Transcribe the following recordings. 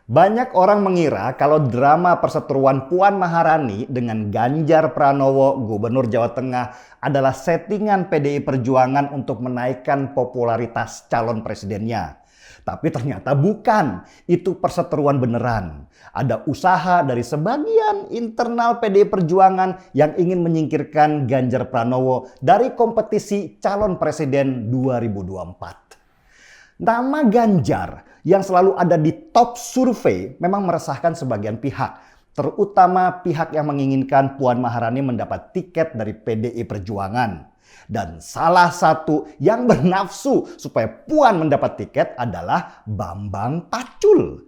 Banyak orang mengira kalau drama perseteruan Puan Maharani dengan Ganjar Pranowo, Gubernur Jawa Tengah, adalah settingan PDI Perjuangan untuk menaikkan popularitas calon presidennya. Tapi ternyata bukan, itu perseteruan beneran. Ada usaha dari sebagian internal PDI Perjuangan yang ingin menyingkirkan Ganjar Pranowo dari kompetisi calon presiden 2024. Nama Ganjar yang selalu ada di top survei memang meresahkan sebagian pihak, terutama pihak yang menginginkan Puan Maharani mendapat tiket dari PDI Perjuangan. Dan salah satu yang bernafsu supaya Puan mendapat tiket adalah Bambang Pacul.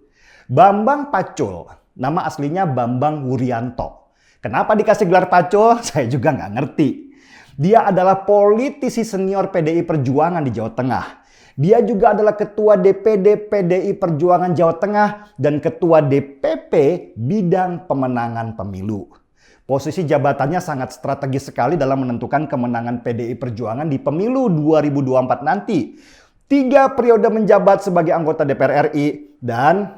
Bambang Pacul, nama aslinya Bambang Wuryanto. Kenapa dikasih gelar Pacul? Saya juga nggak ngerti. Dia adalah politisi senior PDI Perjuangan di Jawa Tengah. Dia juga adalah Ketua DPD PDI Perjuangan Jawa Tengah dan Ketua DPP Bidang Pemenangan Pemilu. Posisi jabatannya sangat strategis sekali dalam menentukan kemenangan PDI Perjuangan di pemilu 2024 nanti. 3 periode menjabat sebagai anggota DPR RI dan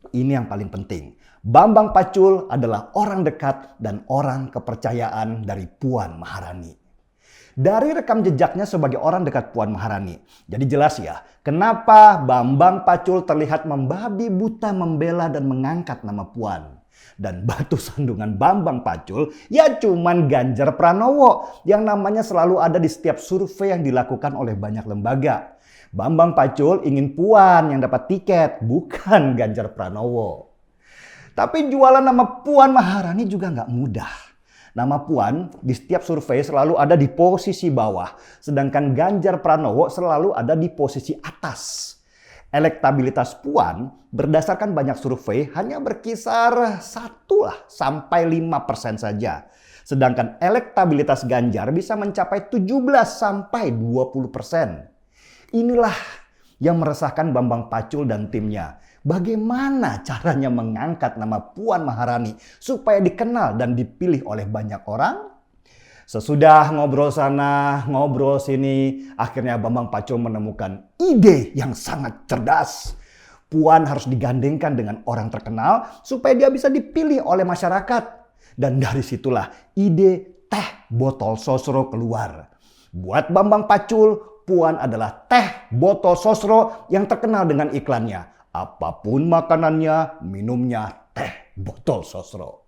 ini yang paling penting. Bambang Pacul adalah orang dekat dan orang kepercayaan dari Puan Maharani. Dari rekam jejaknya sebagai orang dekat Puan Maharani. Jadi jelas ya, kenapa Bambang Pacul terlihat membabi buta membela dan mengangkat nama Puan. Dan batu sandungan Bambang Pacul ya cuman Ganjar Pranowo yang namanya selalu ada di setiap survei yang dilakukan oleh banyak lembaga. Bambang Pacul ingin Puan yang dapat tiket, bukan Ganjar Pranowo. Tapi jualan nama Puan Maharani juga nggak mudah. Nama Puan di setiap survei selalu ada di posisi bawah, sedangkan Ganjar Pranowo selalu ada di posisi atas. Elektabilitas Puan berdasarkan banyak survei hanya berkisar 1-5% saja. Sedangkan elektabilitas Ganjar bisa mencapai 17-20%. Inilah yang meresahkan Bambang Pacul dan timnya. Bagaimana caranya mengangkat nama Puan Maharani supaya dikenal dan dipilih oleh banyak orang? Sesudah ngobrol sana, ngobrol sini, akhirnya Bambang Pacul menemukan ide yang sangat cerdas. Puan harus digandengkan dengan orang terkenal supaya dia bisa dipilih oleh masyarakat. Dan dari situlah ide teh botol sosro keluar. Buat Bambang Pacul, Puan adalah teh botol sosro yang terkenal dengan iklannya. Apapun makanannya, minumnya teh botol sosro.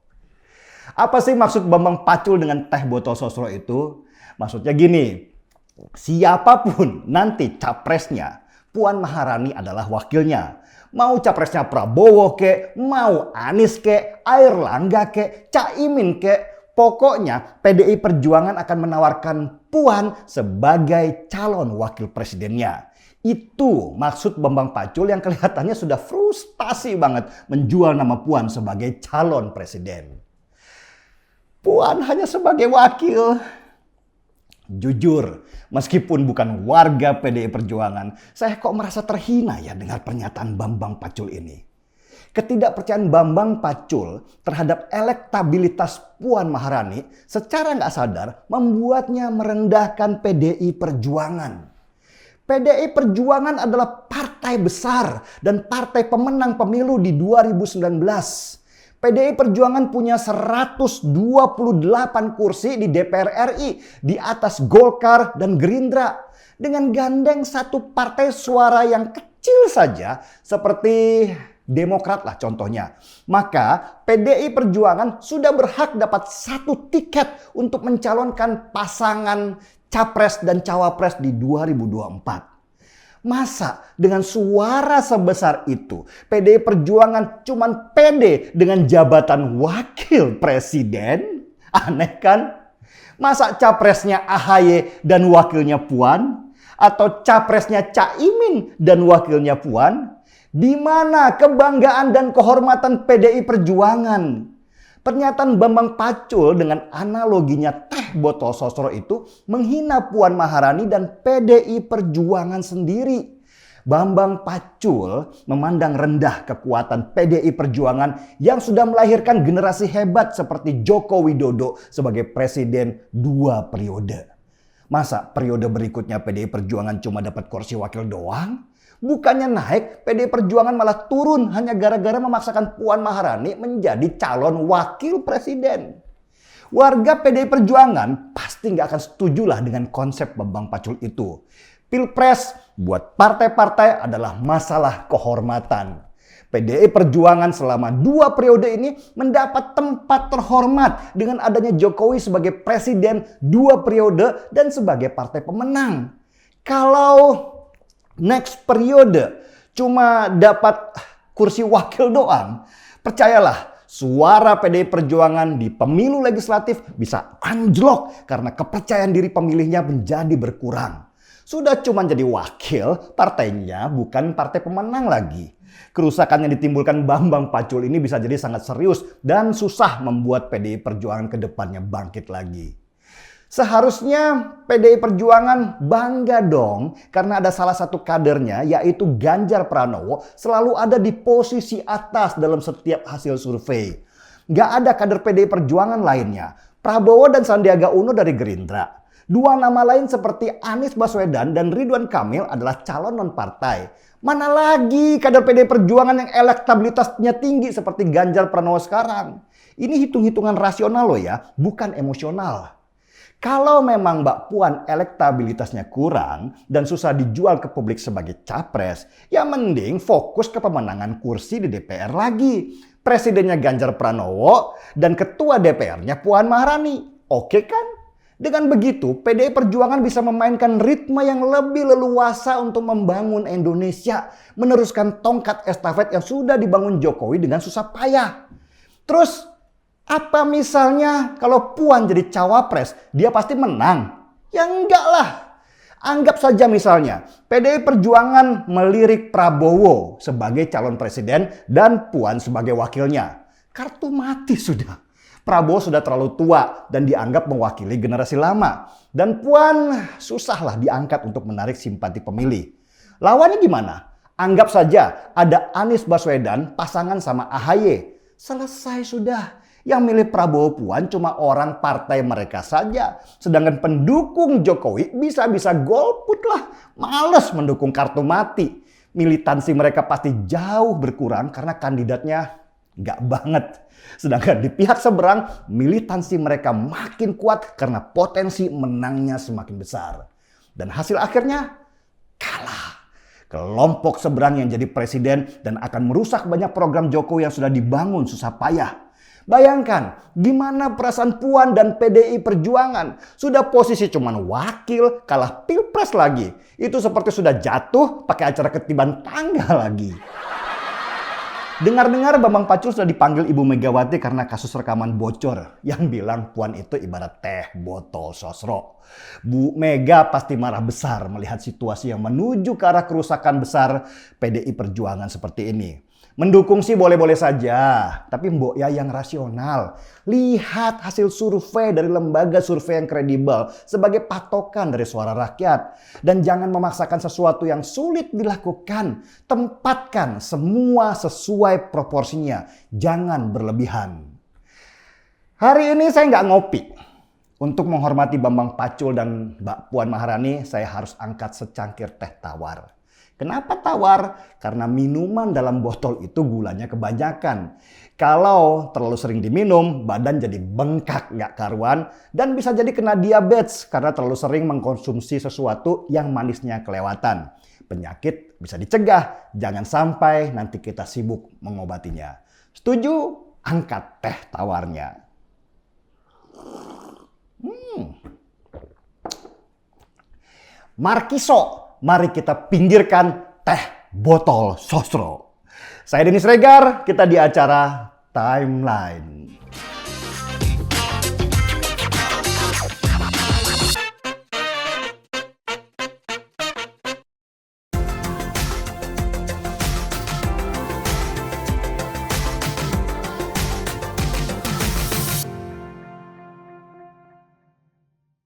Apa sih maksud Bambang Pacul dengan teh botol sosro itu? Maksudnya gini, siapapun nanti capresnya, Puan Maharani adalah wakilnya. Mau capresnya Prabowo kek, mau Anies kek, Airlangga kek, Caimin kek, pokoknya PDI Perjuangan akan menawarkan Puan sebagai calon wakil presidennya. Itu maksud Bambang Pacul yang kelihatannya sudah frustasi banget menjual nama Puan sebagai calon presiden. Puan hanya sebagai wakil. Jujur, meskipun bukan warga PDI Perjuangan, saya kok merasa terhina ya dengar pernyataan Bambang Pacul ini. Ketidakpercayaan Bambang Pacul terhadap elektabilitas Puan Maharani secara nggak sadar membuatnya merendahkan PDI Perjuangan. PDI Perjuangan adalah partai besar dan partai pemenang pemilu di 2019. PDI Perjuangan punya 128 kursi di DPR RI di atas Golkar dan Gerindra. Dengan gandeng satu partai suara yang kecil saja seperti Demokrat lah contohnya. Maka PDI Perjuangan sudah berhak dapat 1 tiket untuk mencalonkan pasangan Capres dan Cawapres di 2024. Masa dengan suara sebesar itu PDI Perjuangan cuman pede dengan jabatan wakil presiden? Aneh kan? Masa capresnya AHY dan wakilnya Puan? Atau capresnya Caimin dan wakilnya Puan? Di mana kebanggaan dan kehormatan PDI Perjuangan? Pernyataan Bambang Pacul dengan analoginya teh botol sosro itu menghina Puan Maharani dan PDI Perjuangan sendiri. Bambang Pacul memandang rendah kekuatan PDI Perjuangan yang sudah melahirkan generasi hebat seperti Joko Widodo sebagai presiden 2 periode. Masa periode berikutnya PDI Perjuangan cuma dapat kursi wakil doang? Bukannya naik, PDI Perjuangan malah turun hanya gara-gara memaksakan Puan Maharani menjadi calon wakil presiden. Warga PDI Perjuangan pasti nggak akan setuju lah dengan konsep Bambang Pacul itu. Pilpres buat partai-partai adalah masalah kehormatan. PDI Perjuangan selama 2 periode ini mendapat tempat terhormat dengan adanya Jokowi sebagai presiden 2 periode dan sebagai partai pemenang. Kalau next periode cuma dapat kursi wakil doang, percayalah suara PDI Perjuangan di pemilu legislatif bisa anjlok karena kepercayaan diri pemilihnya menjadi berkurang. Sudah cuma jadi wakil, partainya bukan partai pemenang lagi. Kerusakan yang ditimbulkan Bambang Pacul ini bisa jadi sangat serius dan susah membuat PDI Perjuangan ke depannya bangkit lagi. Seharusnya PDI Perjuangan bangga dong karena ada salah satu kadernya yaitu Ganjar Pranowo selalu ada di posisi atas dalam setiap hasil survei. Gak ada kader PDI Perjuangan lainnya. Prabowo dan Sandiaga Uno dari Gerindra. 2 nama lain seperti Anies Baswedan dan Ridwan Kamil adalah calon non-partai. Mana lagi kader PDI Perjuangan yang elektabilitasnya tinggi seperti Ganjar Pranowo sekarang. Ini hitung-hitungan rasional loh ya, bukan emosional. Kalau memang Mbak Puan elektabilitasnya kurang dan susah dijual ke publik sebagai capres, ya mending fokus ke pemenangan kursi di DPR lagi. Presidennya Ganjar Pranowo dan ketua DPR-nya Puan Maharani. Oke kan? Dengan begitu, PDI Perjuangan bisa memainkan ritme yang lebih leluasa untuk membangun Indonesia, meneruskan tongkat estafet yang sudah dibangun Jokowi dengan susah payah. Terus, apa misalnya kalau Puan jadi cawapres, dia pasti menang? Ya enggak lah. Anggap saja misalnya PDI Perjuangan melirik Prabowo sebagai calon presiden dan Puan sebagai wakilnya. Kartu mati sudah. Prabowo sudah terlalu tua dan dianggap mewakili generasi lama. Dan Puan susahlah diangkat untuk menarik simpati pemilih. Lawannya gimana? Anggap saja ada Anies Baswedan pasangan sama AHY. Selesai sudah. Yang milih Prabowo Puan cuma orang partai mereka saja. Sedangkan pendukung Jokowi bisa-bisa golput lah. Males mendukung kartu mati. Militansi mereka pasti jauh berkurang karena kandidatnya nggak banget. Sedangkan di pihak seberang, militansi mereka makin kuat karena potensi menangnya semakin besar. Dan hasil akhirnya kalah. Kelompok seberang yang jadi presiden dan akan merusak banyak program Jokowi yang sudah dibangun susah payah. Bayangkan gimana perasaan Puan dan PDI Perjuangan. Sudah posisi cuman wakil, kalah pilpres lagi. Itu seperti sudah jatuh pakai acara ketiban tangga lagi. Dengar-dengar Bambang Pacul sudah dipanggil Ibu Megawati karena kasus rekaman bocor yang bilang Puan itu ibarat teh botol sosro. Bu Mega pasti marah besar melihat situasi yang menuju ke arah kerusakan besar PDI Perjuangan seperti ini. Mendukung sih boleh-boleh saja, tapi mbok ya yang rasional. Lihat hasil survei dari lembaga survei yang kredibel sebagai patokan dari suara rakyat. Dan jangan memaksakan sesuatu yang sulit dilakukan. Tempatkan semua sesuai proporsinya. Jangan berlebihan. Hari ini saya nggak ngopi. Untuk menghormati Bambang Pacul dan Mbak Puan Maharani, saya harus angkat secangkir teh tawar. Kenapa tawar? Karena minuman dalam botol itu gulanya kebanyakan. Kalau terlalu sering diminum, badan jadi bengkak nggak karuan dan bisa jadi kena diabetes karena terlalu sering mengkonsumsi sesuatu yang manisnya kelewatan. Penyakit bisa dicegah, jangan sampai nanti kita sibuk mengobatinya. Setuju? Angkat teh tawarnya. Markiso. Mari kita pinggirkan teh botol sosro. Saya Dennis Regar, kita di acara Timeline.